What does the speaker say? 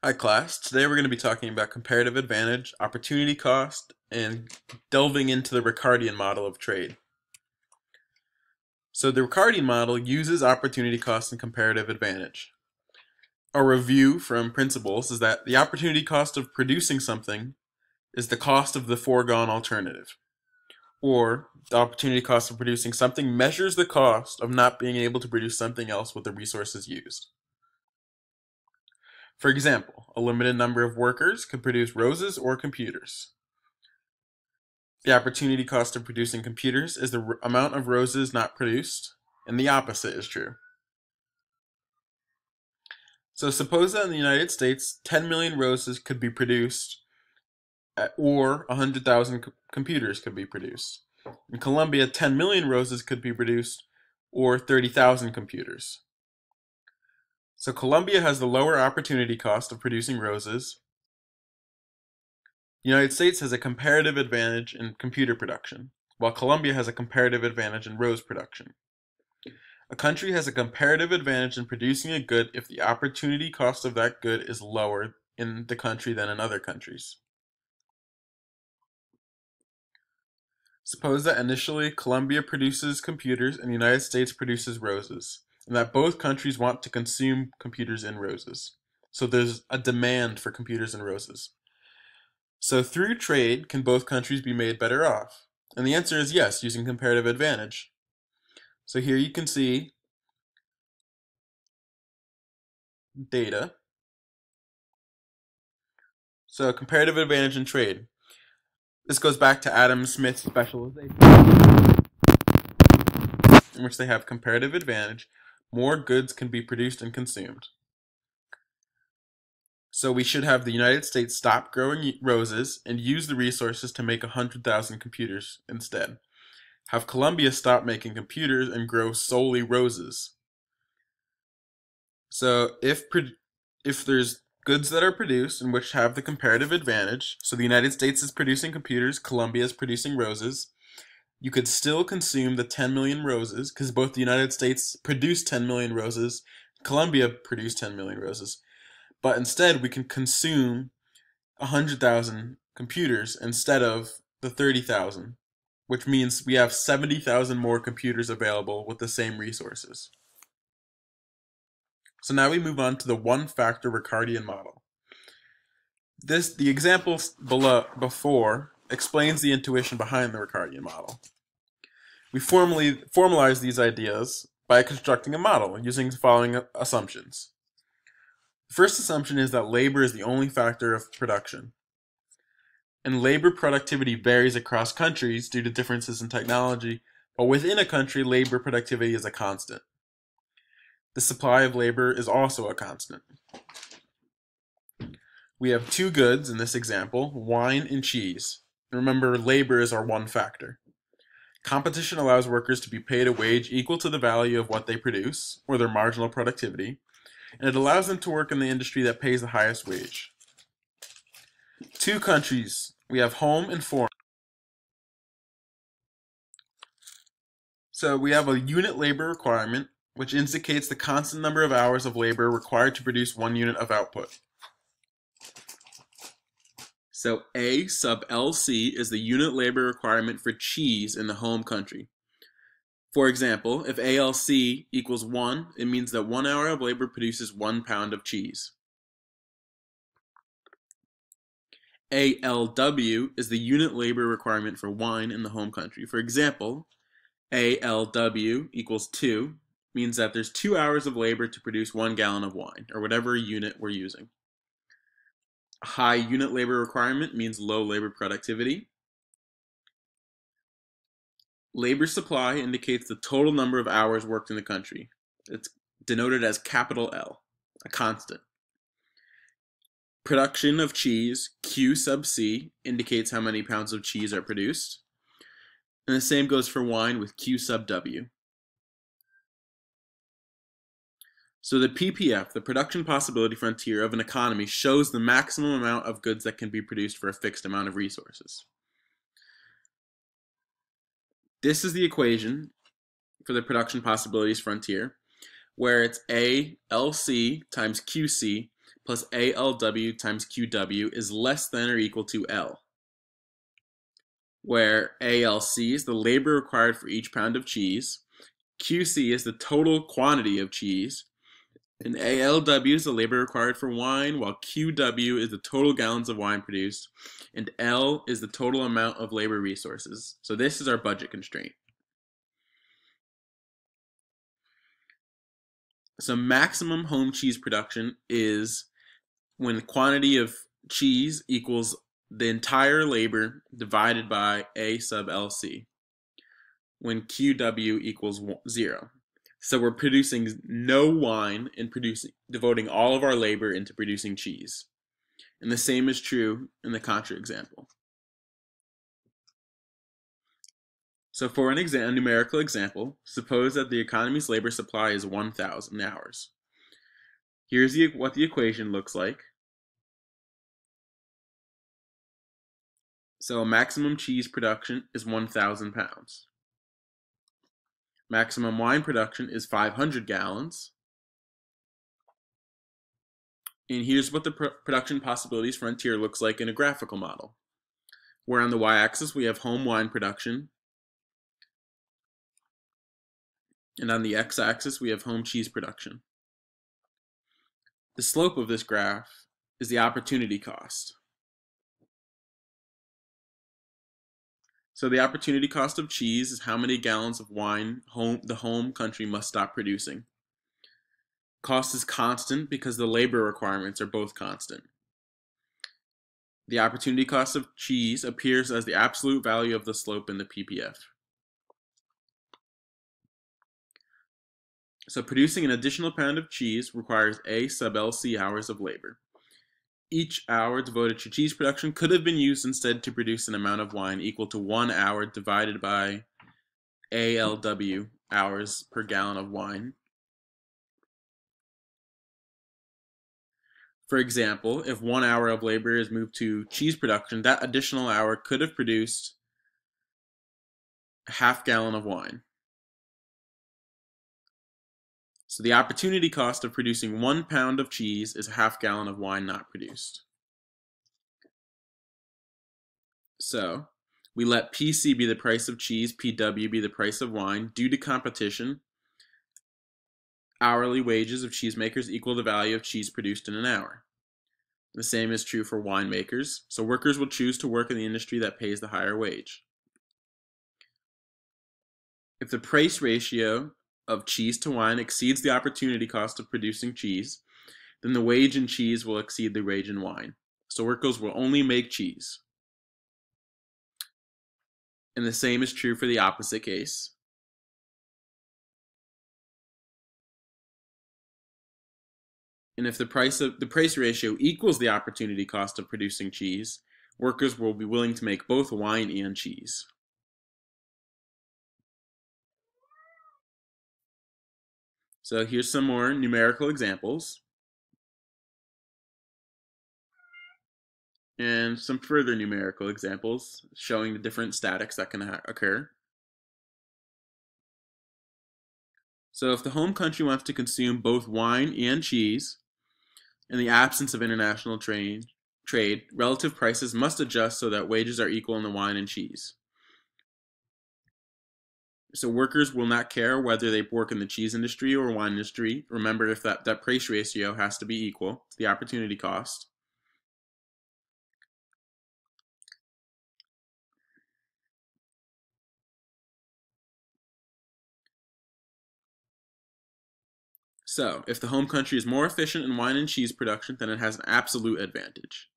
Hi class, today we're going to be talking about comparative advantage, opportunity cost, and delving into the Ricardian model of trade. So the Ricardian model uses opportunity cost and comparative advantage. A review from principles is that the opportunity cost of producing something is the cost of the foregone alternative. Or the opportunity cost of producing something measures the cost of not being able to produce something else with the resources used. For example, a limited number of workers could produce roses or computers. The opportunity cost of producing computers is the amount of roses not produced, and the opposite is true. So suppose that in the United States, 10 million roses could be produced, or 100,000 computers could be produced. In Colombia, 10 million roses could be produced, or 30,000 computers. So Colombia has the lower opportunity cost of producing roses. The United States has a comparative advantage in computer production, while Colombia has a comparative advantage in rose production. A country has a comparative advantage in producing a good if the opportunity cost of that good is lower in the country than in other countries. Suppose that initially Colombia produces computers and the United States produces roses, and that both countries want to consume computers and roses. So there's a demand for computers and roses. So through trade, can both countries be made better off? And the answer is yes, using comparative advantage. So here you can see data. So comparative advantage in trade. This goes back to Adam Smith's specialization, in which they have comparative advantage. More goods can be produced and consumed. So we should have the United States stop growing roses and use the resources to make 100,000 computers instead. Have Colombia stop making computers and grow solely roses. So if there's goods that are produced and which have the comparative advantage, so the United States is producing computers, Colombia is producing roses, you could still consume the 10 million roses because both the United States produced 10 million roses, Colombia produced 10 million roses. But instead, we can consume 100,000 computers instead of the 30,000, which means we have 70,000 more computers available with the same resources. So now we move on to the one-factor Ricardian model. The example before explains the intuition behind the Ricardian model. We formalize these ideas by constructing a model using the following assumptions. The first assumption is that labor is the only factor of production. And labor productivity varies across countries due to differences in technology, but within a country, labor productivity is a constant. The supply of labor is also a constant. We have two goods in this example, wine and cheese. Remember, labor is our one factor. Competition allows workers to be paid a wage equal to the value of what they produce, or their marginal productivity, and it allows them to work in the industry that pays the highest wage. Two countries, we have home and foreign. So we have a unit labor requirement, which indicates the constant number of hours of labor required to produce one unit of output. So A sub LC is the unit labor requirement for cheese in the home country. For example, if ALC equals 1, it means that 1 hour of labor produces 1 pound of cheese. ALW is the unit labor requirement for wine in the home country. For example, ALW equals 2 means that there's 2 hours of labor to produce 1 gallon of wine, or whatever unit we're using. A high unit labor requirement means low labor productivity. Labor supply indicates the total number of hours worked in the country. It's denoted as capital L, a constant. Production of cheese, Q sub C, indicates how many pounds of cheese are produced. And the same goes for wine with Q sub W. So the PPF, the production possibility frontier of an economy, shows the maximum amount of goods that can be produced for a fixed amount of resources. This is the equation for the production possibilities frontier, where it's ALC times QC, plus ALW times QW is less than or equal to L, where ALC is the labor required for each pound of cheese, QC is the total quantity of cheese, and ALW is the labor required for wine, while QW is the total gallons of wine produced, and L is the total amount of labor resources. So this is our budget constraint. So maximum home cheese production is when the quantity of cheese equals the entire labor divided by A sub LC, when QW equals 0. So we're producing no wine and devoting all of our labor into producing cheese. And the same is true in the contra example. So for a numerical example, suppose that the economy's labor supply is 1,000 hours. Here's what the equation looks like. So maximum cheese production is 1,000 pounds. Maximum wine production is 500 gallons. And here's what the production possibilities frontier looks like in a graphical model, where on the y-axis we have home wine production, and on the x-axis we have home cheese production. The slope of this graph is the opportunity cost. So the opportunity cost of cheese is how many gallons of wine the home country must stop producing. Cost is constant because the labor requirements are both constant. The opportunity cost of cheese appears as the absolute value of the slope in the ppf. So producing an additional pound of cheese requires A sub LC hours of labor. Each hour devoted to cheese production could have been used instead to produce an amount of wine equal to 1 hour divided by ALW hours per gallon of wine. For example, if 1 hour of labor is moved to cheese production, that additional hour could have produced a half gallon of wine. So the opportunity cost of producing 1 pound of cheese is a half gallon of wine not produced. So we let PC be the price of cheese, PW be the price of wine. Due to competition, hourly wages of cheesemakers equal the value of cheese produced in an hour. The same is true for winemakers, so workers will choose to work in the industry that pays the higher wage. If the price ratio of cheese to wine exceeds the opportunity cost of producing cheese, then the wage in cheese will exceed the wage in wine. So workers will only make cheese. And the same is true for the opposite case. And if the price ratio equals the opportunity cost of producing cheese, workers will be willing to make both wine and cheese. So here's some more numerical examples. And some further numerical examples showing the different statics that can occur. So if the home country wants to consume both wine and cheese, in the absence of international trade, relative prices must adjust so that wages are equal in the wine and cheese. So workers will not care whether they work in the cheese industry or wine industry. Remember, if that price ratio has to be equal to the opportunity cost. So, if the home country is more efficient in wine and cheese production, then it has an absolute advantage.